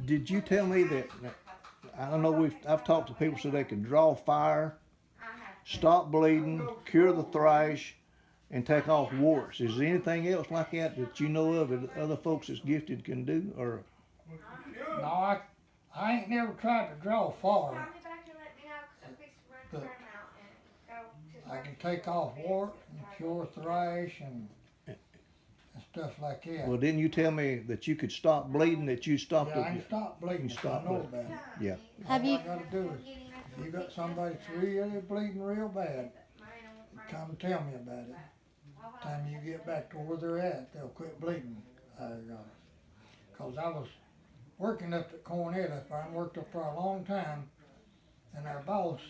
Did you tell me that? I don't know. I've talked to people so they can draw fire, stop bleeding, cure the thrush, and take off warts. Is there anything else like that that you know of that other folks that's gifted can do? Or No, I ain't never tried to draw far, but I can take off warts and cure thrush and stuff like that. well, didn't you tell me that you could stop bleeding? That you stopped Yeah, I it? can stop bleeding, You so I stop know bleeding. about it. Yeah. Have All you? I gotta do is, if you got somebody that's really bleeding real bad, come and tell me about it. Time you get back to where they're at, they'll quit bleeding. Cause I was working up at Cornell up there, and worked up there a long time, and our boss,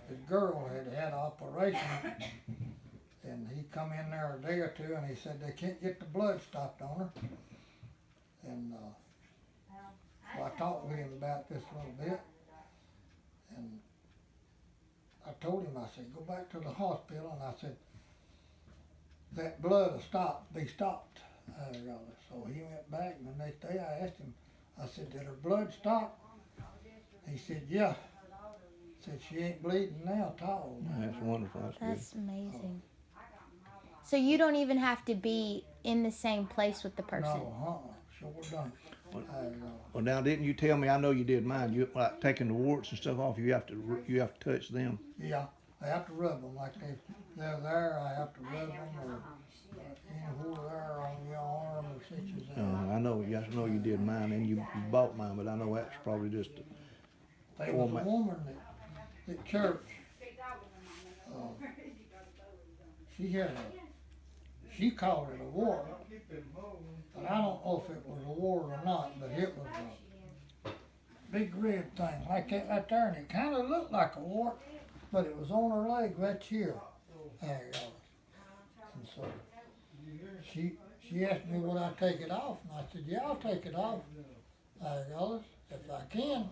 his girl had an operation, and he come in there a day or two, and he said they can't get the blood stopped on her, and so I talked with him about this a little bit, and I told him, I said, go back to the hospital, and I said, that blood will be stopped. So he went back, and the next day I asked him, I said, did her blood stop? He said, yeah. Said she ain't bleeding now at all. That's wonderful. That's good. That's amazing. So you don't even have to be in the same place with the person. No, sure done. Well, now didn't you tell me? I know you did mine. You like taking the warts and stuff off. You have to touch them. Yeah, I have to rub them like they're there. I have to rub them or anywhere there on your arm or such as that. I know. I know you did mine, and you bought mine, but I know that's probably just. There was a woman at church. She called it a wart, but I don't know if it was a wart or not. But it was a big red thing like that right there, and it kind of looked like a wart, but it was on her leg right here. There you go. And so she asked me would I take it off, and I said yeah, I'll take it off. There you go, if I can.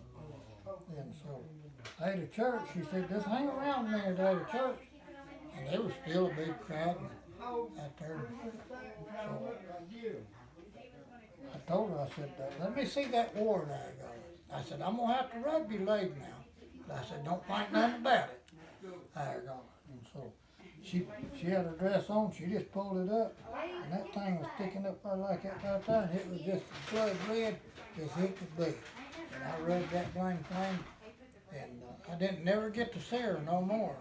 And so at the church, she said, just hang around there at the church. And there was still a big crowd out there. So I told her, I said, let me see that wart there. I said, I'm going to have to rub your leg now. But I said, don't think nothing about it. There you go. And so she had her dress on, she just pulled it up, and that thing was sticking up there like that right there, and it was just blood red as it could be. And I rubbed that blame thing, and I didn't never get to see her no more.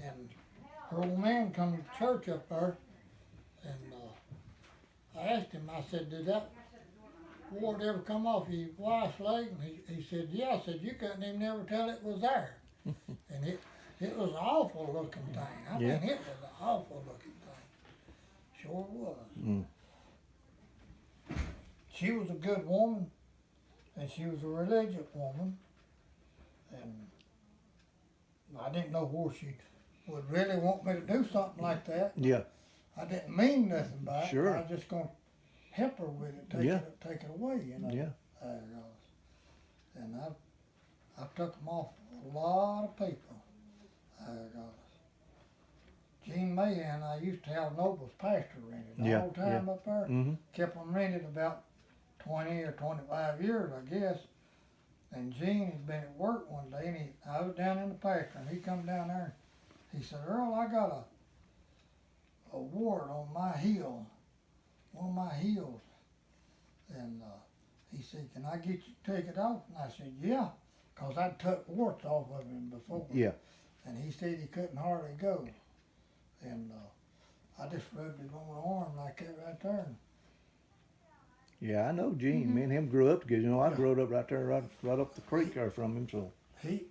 And her old man come to church up there, and I asked him, I said, did that wart ever come off your wife's leg? And he said, yeah. I said, you couldn't even never tell it was there. And it was an awful looking thing. I mean, it was an awful looking thing. Sure was. Mm. She was a good woman, and she was a religious woman, and I didn't know where she would really want me to do something like that. Yeah. I didn't mean nothing by it. Sure. I was just going to help her with it, take it away, you know. Yeah. And I took them off a lot of people. Gene Mahan, I used to have Noble's pasture rented all the time up there. Mm-hmm. Kept them rented about 20 or 25 years, I guess. And Gene had been at work one day, and I was down in the pasture, and he come down there. He said, Earl, I got a wart on my heel, one of my heels. And he said, can I get you to take it off? And I said, yeah, because I'd took warts off of him before. Yeah. And he said he couldn't hardly go. And I just rubbed it on the arm like that right there. Yeah, I know Gene. Me and him grew up together. You know, I grew up right there, right up the creek there from him. So he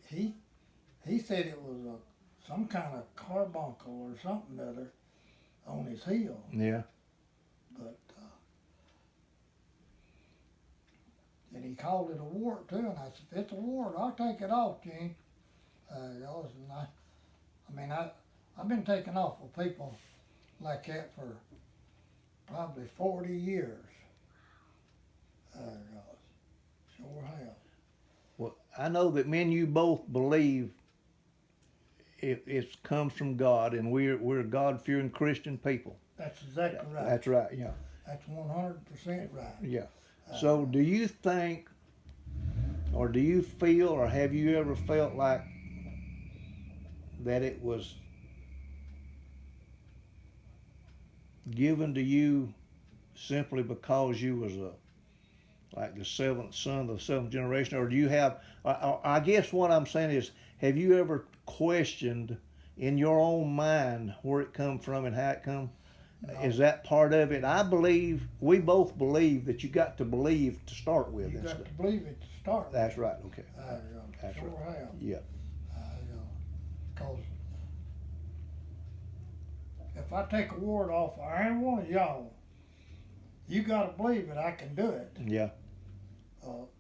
said it was some kind of carbuncle or something other on his heel. Yeah. But and he called it a wart too. And I said, if it's a wart, I'll take it off, Gene. I've been taking off with people like that for probably 40 years. Sure have. Well, I know that me and you both believe it comes from God, and we're God-fearing Christian people. That's exactly right. That's right. Yeah. That's 100% right. Yeah. So, do you think or do you feel, or have you ever felt like that it was given to you simply because you was like the seventh son of the seventh generation, or do you have? I guess what I'm saying is, have you ever questioned in your own mind where it come from and how it come? No. Is that part of it? I believe we both believe that you got to believe to start with. You and got stuff. to believe it to start with. That's right. Okay. That's sure right. have. Yeah. Cause if I take a word off of any one of y'all, you gotta believe that I can do it. Yeah.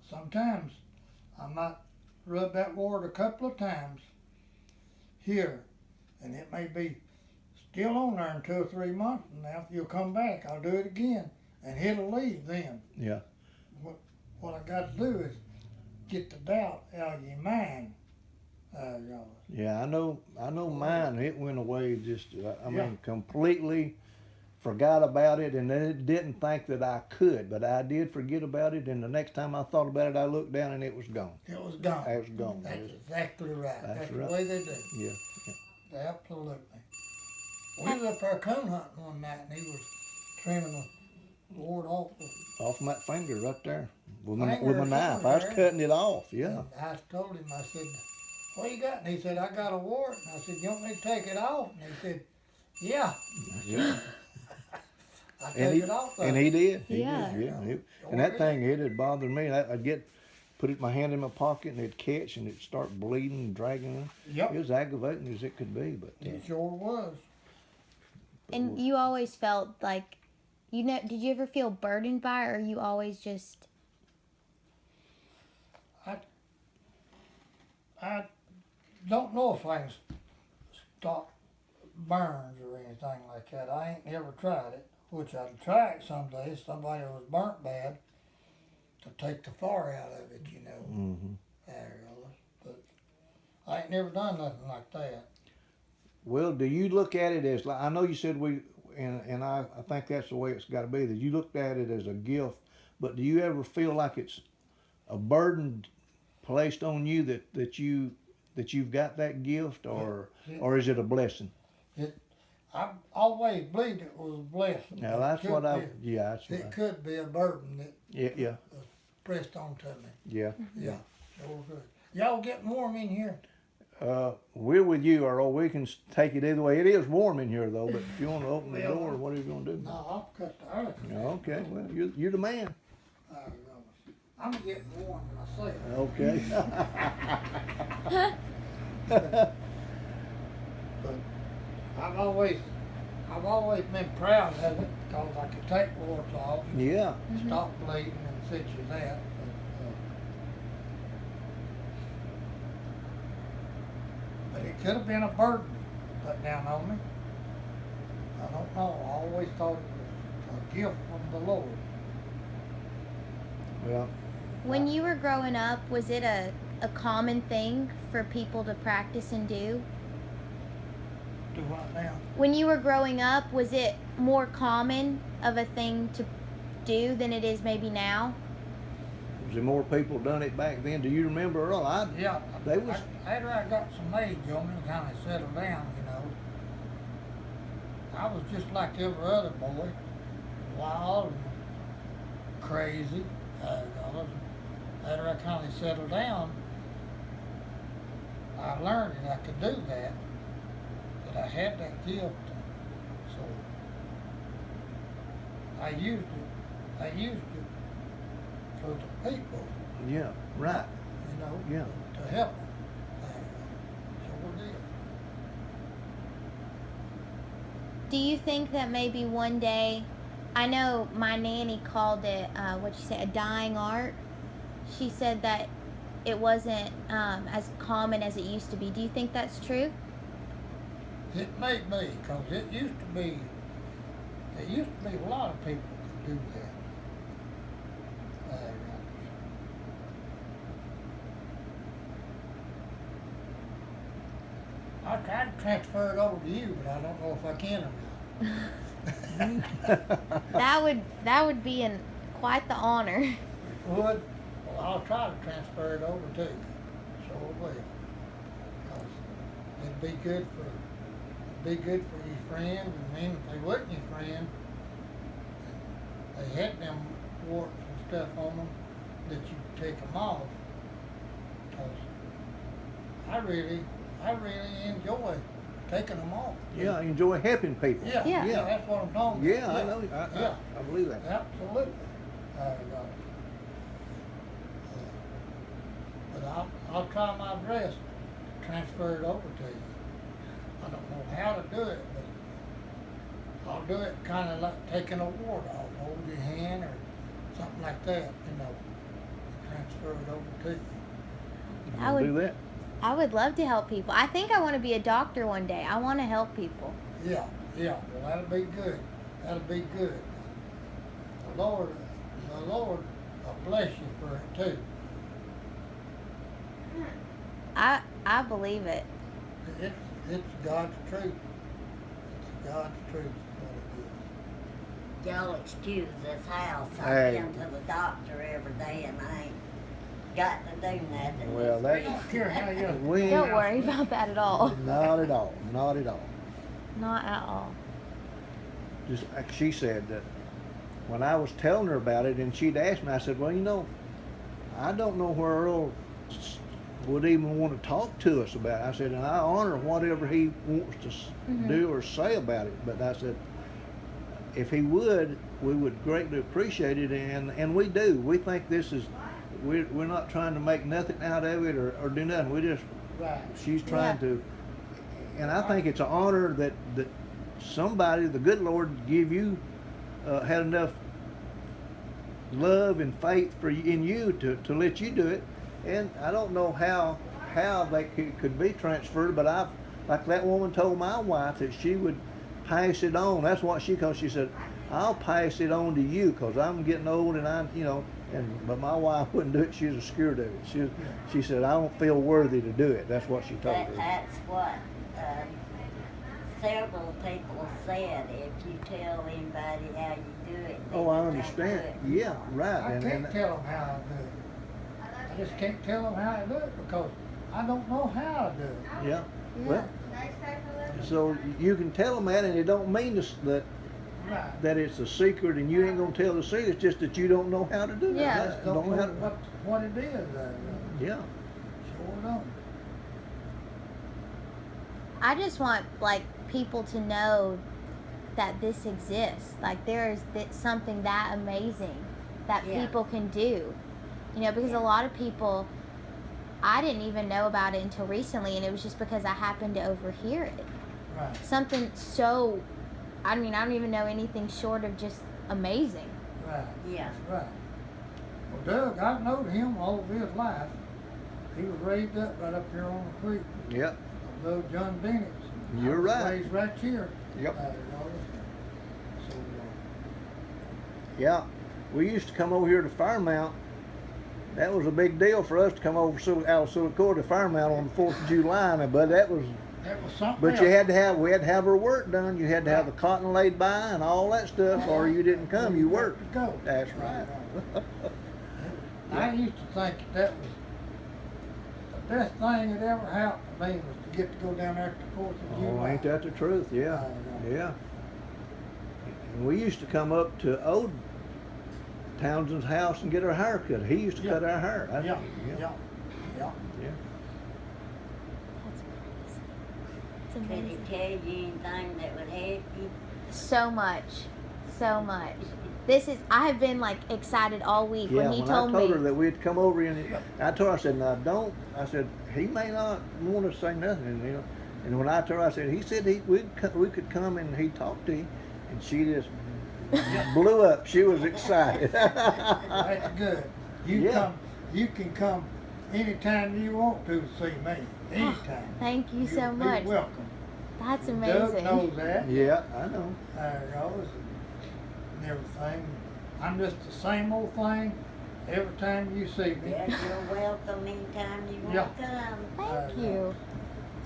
Sometimes I might rub that word a couple of times here, and it may be still on there in 2 or 3 months from now. If you'll come back, I'll do it again, and it'll leave then. Yeah. What I got to do is get the doubt out of your mind. Yeah, I know mine, it went away just, I Yeah. mean, completely forgot about it, and then didn't think that I could, but I did forget about it, and the next time I thought about it, I looked down and it was gone. It was gone. It was gone. That's exactly right. That's The right. way they do. Yeah. Absolutely. We was up there coon hunting one night, and he was trimming the ward off. Off my finger right there with Finger my or knife. something I was there. cutting it off. Yeah. And I told him, I said, what you got? And he said, I got a wart. And I said, you want me to take it off? And he said, yeah. Yeah. I And took it off. And he did. He Yeah. did. Yeah. And that thing, it had bothered me. I'd put my hand in my pocket and it'd catch and it'd start bleeding and dragging. Yep. It was aggravating as it could be, but. It sure was. And you always felt like, did you ever feel burdened by it, or you always just? I don't know if I can stop burns or anything like that. I ain't never tried it, which I'd try it someday. Somebody was burnt bad to take the fire out of it, you know. Mm-hmm. But I ain't never done nothing like that. Well, do you look at it as, like, I know you said and I think that's the way it's got to be, that you looked at it as a gift, but do you ever feel like it's a burden placed on you that you've got that gift, or is it a blessing? I've always believed it was a blessing. Now that's what It could be a burden that yeah pressed onto me. yeah. Yeah, sure good. Y'all getting warm in here? We're with you, Earl. We can take it either way. It is warm in here though, but if you want to open the door, what are you going to do? No, I'll cut the earth. Okay, well you're the man. I'm getting warm myself. Okay. But I've always been proud of it because I could take warts off, Yeah. stop bleeding, and such as that. But it could have been a burden put down on me. I don't know. I always thought it was a gift from the Lord. Well, When you were growing up, was it a common thing for people to practice and do? Do what now? When you were growing up, was it more common of a thing to do than it is maybe now? was there more people done it back then? Do you remember, Earl? Yeah. They was. After I got some age on me and kind of settled down, you know, I was just like every other boy, wild and crazy. After I kind of settled down, I learned that I could do that I had that gift. So I used it for the people. Yeah. Right. You know. Yeah. To help them. Sure did. Do you think that maybe one day, I know my nanny called it, what'd she say, a dying art? She said that it wasn't as common as it used to be. Do you think that's true? It may be, because there used to be a lot of people could do that. I tried to transfer it over to you, but I don't know if I can or not. That would be quite the honor. Would? Well, I'll try to transfer it over to you, so it will. 'Cause it'd be good for your friend, and then if they wasn't your friend, they had them warts and stuff on them, that you take them off. 'Cause I really enjoy taking them off. Yeah, I enjoy helping people. Yeah, Yeah. yeah, that's what I'm talking about. Yeah, I know. Yeah. I believe that. Absolutely. But I'll try my best to transfer it over to you. I don't know how to do it, but I'll do it kind of like taking a wart off, hold your hand or something like that, transfer it over to you. I We'll do would, that. I would love to help people. I think I want to be a doctor one day. I want to help people. Yeah, well, that'll be good. That'll be good. The Lord will bless you for it too. I believe it. It's God's truth. It's God's truth is what it is. Y'all excuse this house. Hey. I've been to the doctor every day and I ain't got to do nothing. Well, that- I don't care how you. We Don't worry about that at all. Not at all. Not at all. Not at all. Just like she said that when I was telling her about it, and she'd asked me, I said, well, I don't know where Earl would even want to talk to us about it. I said, and I honor whatever he wants to do or say about it. But I said, if he would, we would greatly appreciate it, and we do. We think we're not trying to make nothing out of it or do nothing. We just, Right. she's trying Yeah. to, and I think it's an honor that somebody, the good Lord, give you, had enough love and faith in you to let you do it. And I don't know how they could be transferred, but like that woman told my wife that she would pass it on. That's what cause she said, I'll pass it on to you because I'm getting old and but my wife wouldn't do it. She was scared of it. She said, I don't feel worthy to do it. That's what she told her. That's what several people said. If you tell anybody how you do it, they Oh, I will understand. do it. Yeah, right. I can't tell them how to do it. I just can't tell them how to do it because I don't know how to do it. Yeah. Well, so you can tell them that, and it don't mean Right. that it's a secret, and you ain't gonna tell the secret. It's just that you don't know how to do it. Yeah. I Right? just don't Don't know know how to- what it is. Yeah. Sure don't. I just want people to know that this exists. Like there is something that amazing that Yeah. people can do. Because a lot of people, I didn't even know about it until recently, and it was just because I happened to overhear it. Right. Something so, I don't even know anything short of just amazing. Right. Yeah. Right. Well, Doug, I've known him all of his life. He was raised up right up here on the creek. Yep. Though John Bennett's. You're I was right. Raised right here. Yep. So, Yeah. We used to come over here to Fairmount. That was a big deal for us to come over out of Silicon to Fairmount on the 4th of July, but that was. that was something But else. we had to have our work done. You had to have the cotton laid by and all that stuff, or you didn't come. You worked. To go. That's right. I used to think that was the best thing that ever happened to me was to get to go down there to the 4th of July. Oh, ain't that the truth? Yeah, yeah. And we used to come up to old Townsend's house and get our hair cut. He used to Yeah. cut our hair. Yeah, yeah, yeah. Yeah. It's Could he amazing. tell you anything that would help you? So much. I have been excited all week Yeah, when he when told I told her me. that we'd come over and I told her, I said, now don't, I said, he may not want to say nothing, And when I told her, I said, he said we could come and he'd talk to you. And she just blew up. She was excited. That's good. Yeah. You can come anytime you want to see me. Anytime. Thank you so You'll much. Be welcome. That's Doug amazing. knows that. Yeah, I know. Goes and everything. I'm just the same old thing every time you see me. Yeah, you're welcome anytime you want Yeah. to come. Thank you.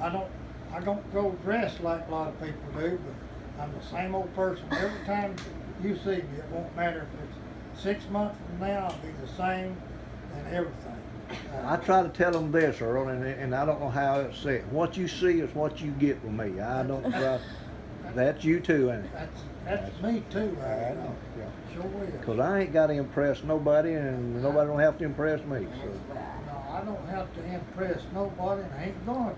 I don't go dressed like a lot of people do, but I'm the same old person every time you see me. It won't matter if it's 6 months from now. I'll be the same and everything. I try to tell them this, Earl, and I don't know how else to say it. What you see is what you get with me. I don't try. That's you too, ain't it? That's me too. I know. Yeah. Sure is. Cause I ain't got to impress nobody, and nobody don't have to impress me. That's So. right. No, I don't have to impress nobody, and I ain't gonna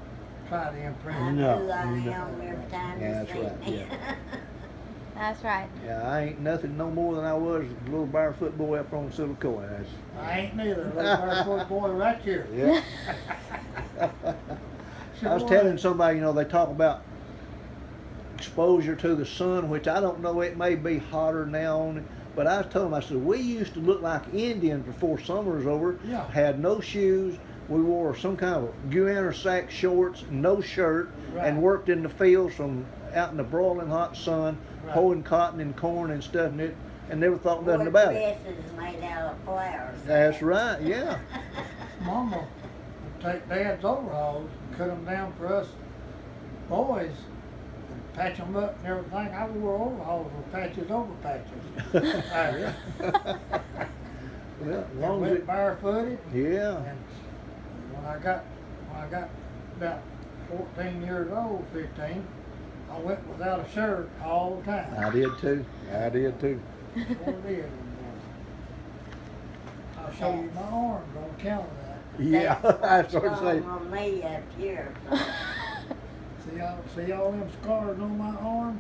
try to impress I No, know who I no. am every time Yeah, you that's see right, me. That's right. Yeah, I ain't nothing no more than I was a little barefoot boy up on Silicon. I ain't neither. Little barefoot boy right here. Yeah. I was telling somebody, you know, they talk about exposure to the sun, which I don't know, it may be hotter now on it, but I told them, I said, we used to look like Indians before summer was over, Yeah. had no shoes, we wore some kind of guinea sack shorts, no shirt, Right. and worked in the fields from out in the broiling hot sun, Right. hoeing cotton and corn and stuff, and never thought nothing Boy, about it. dresses made out of flowers. That's right, yeah. Mama would take Dad's overalls and cut them down for us boys and patch them up and everything. I wore overalls with patches over patches. Well, as And long as went it, barefooted. yeah. And when I got about 14 years old, 15, I went without a shirt all the time. I did too. I did too. Sure did. I'll show you my arms on account of that. Yeah, I started saying. on me up here. See all them scars on my arm?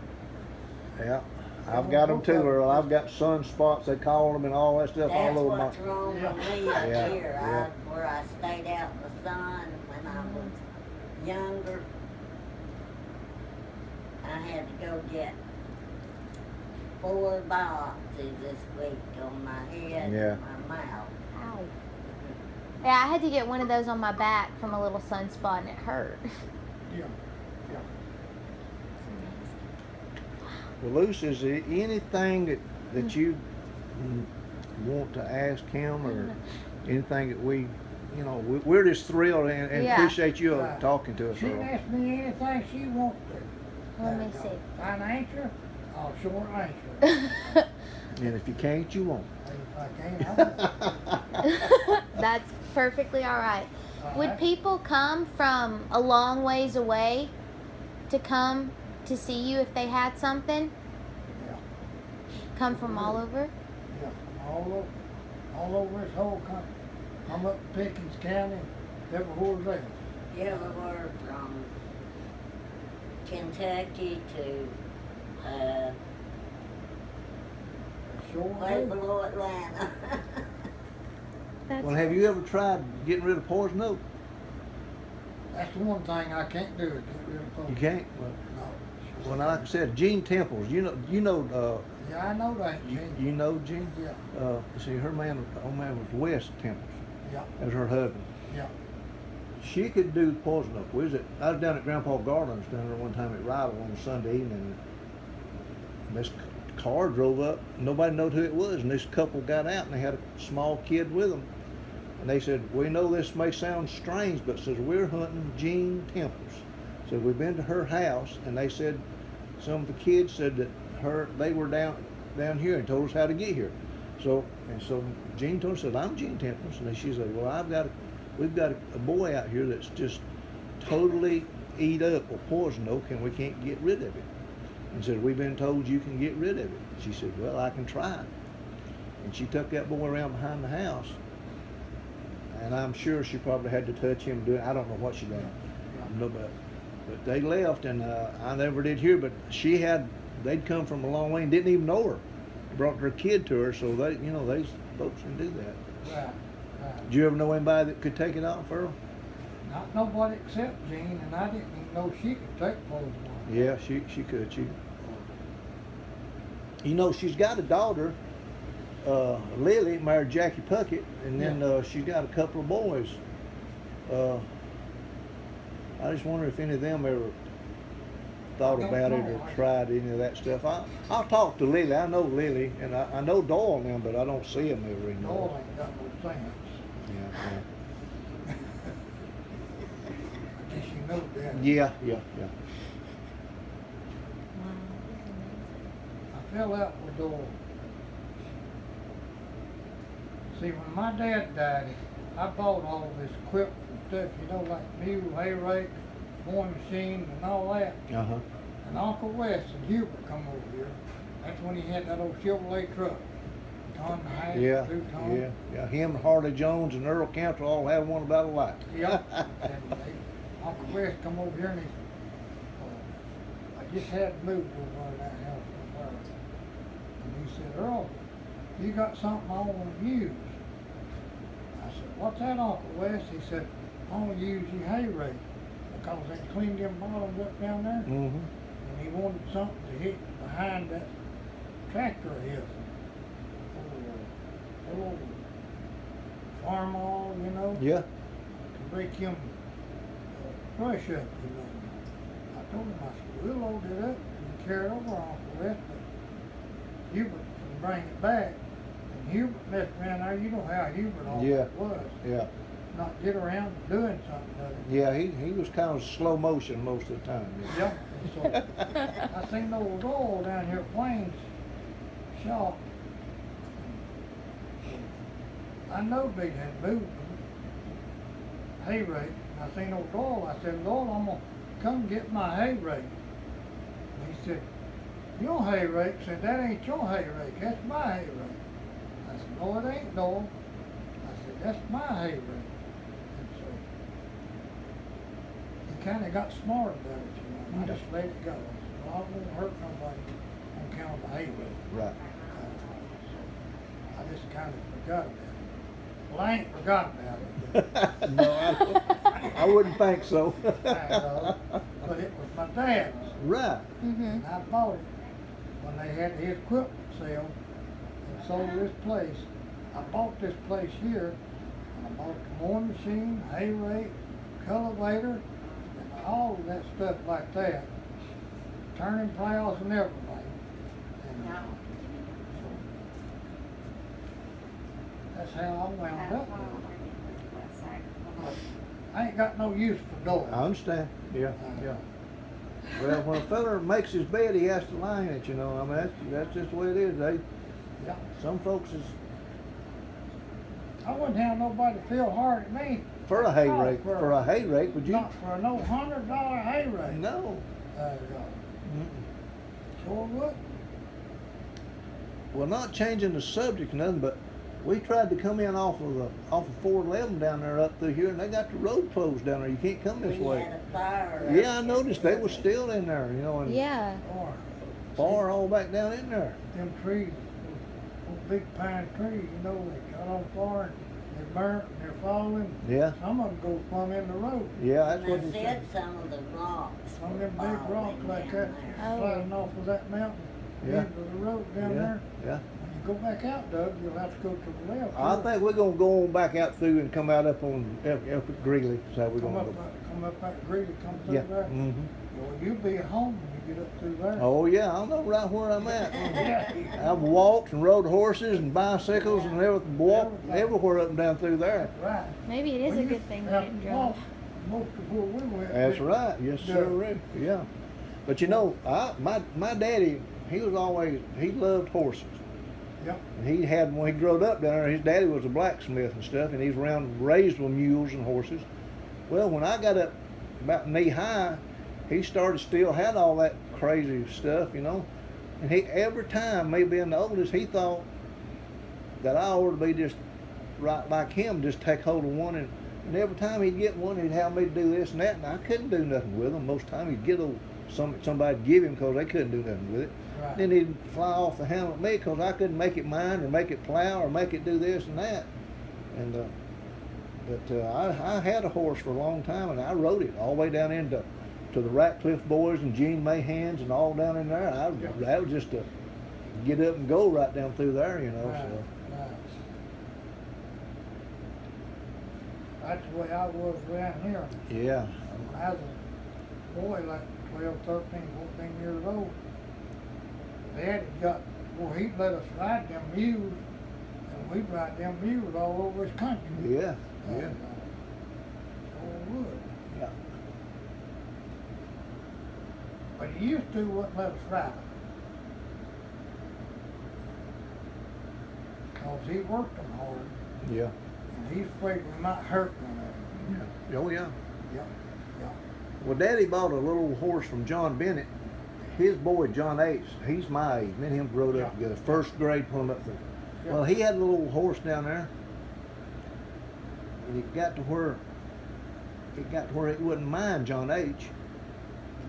Yeah, I've got them too, Earl. I've got sunspots, they call them, and all that stuff That's all over my. what's wrong Yeah. with me up Yeah, here. yeah. Where I stayed out in the sun when I was younger. I had to go get 4 biopsies this week on my head Yeah. and my mouth. Ow. Yeah, I had to get one of those on my back from a little sunspot, and it hurt. Yeah. Well, Lucy, is there anything that you want to ask him, or anything that we're just thrilled and Yeah. appreciate you Right. talking to us, She can Earl. ask me anything she wants to. Let me see. Financial, I'll sure answer. And if you can't, you won't. And if I can't, I won't. That's perfectly all right. All Would right? people come from a long ways away to come to see you if they had something? Yeah, Come from all over? yeah, from all over this whole country. I'm up in Pickens County, everywhere's there. You ever heard from Kentucky to Sure way do. below Atlanta? That's Well, have you ever tried getting rid of poison oak? That's the one thing I can't do is get rid of poison. You can't. No. Well, like I said, Gene Temples. You know. Yeah, I know that, You, Gene. you know Gene. Yeah, See, her man was West Temples. yeah, That was her husband. yeah. She could do poison oak. I was down at Grandpa Garland's down there one time at Rydell on a Sunday evening. And this car drove up. Nobody knew who it was. And this couple got out and they had a small kid with them. And they said, we know this may sound strange, but says, we're hunting Gene Temples. So we've been to her house, and they said, some of the kids said that they were down here and told us how to get here. So Gene told us, said, I'm Gene Temples. And she said, well, we've got a boy out here that's just totally eat up with poison oak, and we can't get rid of it. And said, we've been told you can get rid of it. She said, well, I can try. And she took that boy around behind the house, and I'm sure she probably had to touch him doing, I don't know what she done. No, but they left, and I never did hear, but they'd come from a long way and didn't even know her. Brought their kid to her, so they folks can do that. Right, right. Did you ever know anybody that could take it off, Earl? Not nobody except Gene, and I didn't even know she could take poison. Yeah, she could. She's got a daughter, Lily, married Jackie Puckett, and then she's got a couple of boys. I just wonder if any of them ever thought I don't about it know. or tried any of that stuff. I'll talk to Lily. I know Lily, and I know Doyle now, but I don't see him ever anymore. Doyle ain't got no sense. Yeah, I guess you know that. yeah. I fell out with Doyle. See, when my dad died, I bought all this equipment and stuff, you know, like mule, hay rake, mowing machine and all that. Uh-huh. And Uncle Wes and Hubert come over here. That's when he had that old Chevrolet truck. Ton and a half, Yeah, 2 ton. yeah. Him, Harley Jones, and Earl Cantor all had one about alike. Yep. Uncle Wes come over here and he, I just had moved over to that house over there. And he said, Earl, you got something I want to use. I said, what's that, Uncle Wes? He said, I want to use your hay rake because they cleaned them bottoms up down there. Mm-hmm. And he wanted something to hit behind that tractor of his. Old farm all, you know, Yeah. to break him brush up, you know. I told him, I said, we'll load it up and carry it over Uncle Wes, but Hubert can bring it back. And Hubert messed around there, you know how Hubert always was. Yeah. Not get around to doing something with it. Yeah, he was kind of slow motion most of the time. Yep. And so I seen old Earl down here at Wayne's shop. I know they had moved the hay rake. And I seen old Earl. I said, Lord, I'm gonna come get my hay rake. And he said, your hay rake? I said, that ain't your hay rake, that's my hay rake. I said, no, it ain't, Earl. I said, that's my hay rake. And so he kinda got smart about it, you know. I just let it go. I said, well, I won't hurt nobody on account of the hay rake. Right. So I just kinda forgot about it. Well, I ain't forgot about it. No, I wouldn't think so. But it was my dad's. Right. Mm-hmm. And I bought it when they had his equipment sale and sold this place. I bought this place here, and I bought the mowing machine, hay rake, cultivator, and all of that stuff like that. Turning plows and everything. And, so, that's how I wound up with it. I ain't got no use for doors. I understand. Yeah, yeah. Well, when a feller makes his bed, he has to lie in it, you know. I mean, that's just the way it is. Yeah. Some folks is I wouldn't have nobody feel hard at me. for a hay Not rake. For a hay rake, would you? Not for no $100 hay rake. No. Sure would. Well, not changing the subject, or nothing, but we tried to come in off of 411 down there up through here, and they got the road closed down there. You can't come this We way. had a fire. Yeah, I noticed they were still in there, you know, and Yeah. Or far all back down in there. them trees, those big pine trees, you know, they cut on fire, and they're burnt, and they're falling. Yeah, Some of them go plumb in the road. yeah, that's what And he I said. said some of the rocks. Some of them were big rocks falling like down that, there. Oh. sliding off of that mountain, Yeah. into the road down Yeah, there. yeah. When you go back out, Doug, you'll have to go to the left. I think we're gonna go on back out through and come out up at Greeley. So we're Come gonna up, go. come up that Greeley, come through Yeah. there. Mm-hmm. Well, you'll be at home when you get up through there. Oh yeah, I know right where I'm at. Yeah. I've walked and rode horses and bicycles and everything, walked everywhere up and down through there. Right. Maybe it is Well, a you good thing we have didn't to drive. walk most of where we went. That's right. Yes, sir. Yeah. But you know, my daddy, he loved horses. Yep. And he had, when he grew up down there, his daddy was a blacksmith and stuff, and he's raised with mules and horses. Well, when I got up about knee high, he still had all that crazy stuff, you know. And he, every time, me being the oldest, he thought that I ought to be just right like him, just take hold of one. And every time he'd get one, he'd have me do this and that, and I couldn't do nothing with him. Most time he'd get somebody to give him because they couldn't do nothing with it. Right. Then he'd fly off the handle at me because I couldn't make it mine or make it plow or make it do this and that. And I had a horse for a long time, and I rode it all the way down into the Ratcliffe boys and Gene Mahans and all down in there. That was just to get up and go right down through there, you know. Right. So Right. That's the way I was around here. yeah, When I was a boy, like 12, 13, 14 years old, Dad had got, well, he'd let us ride them mules, and we'd ride them mules all over his country. yeah, yeah, Sure would. yeah. But he used to wouldn't let us ride them. Cause he worked them hard. Yeah. And he's afraid we might hurt one of them. Yeah. Oh yeah. Yep, yep. Well, Daddy bought a little horse from John Bennett. His boy John H. He's my age. Me and him grew up together. First grade, put him up through. Yeah. Well, he had a little horse down there, and it got to where it wouldn't mind John H.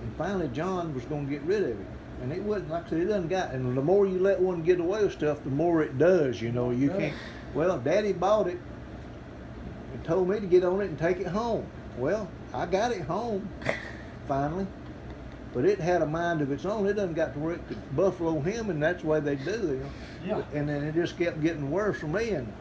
And finally, John was going to get rid of him. And it wasn't, like I said, it doesn't got, and the more you let one get away with stuff, the more it does, you know. You can't, well, Daddy bought it and told me to get on it and take it home. Well, I got it home, finally. But it had a mind of its own. It doesn't got to where it could buffalo him, and that's the way they do, you know. Yeah. And then it just kept getting worse for me, and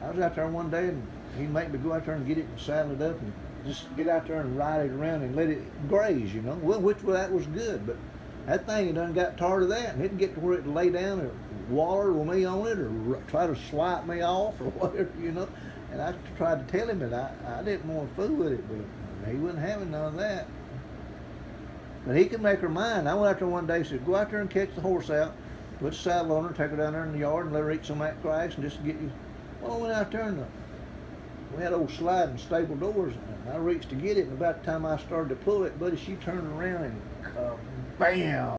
I was out there one day, and he'd make me go out there and get it and saddle it up and just get out there and ride it around and let it graze, you know. Well, that was good, but that thing, it done got tired of that, and it didn't get to where it could lay down or waller with me on it or try to swipe me off or whatever, you know. And I tried to tell him that I didn't want to fool with it, but he wasn't having none of that. But he could make her mind. I went out there one day and said, go out there and catch the horse out, put the saddle on her, take her down there in the yard and let her eat some of that grass and just get you. Well, I went out there and we had old sliding stable doors, and I reached to get it, and about the time I started to pull it, buddy, she turned around and bam!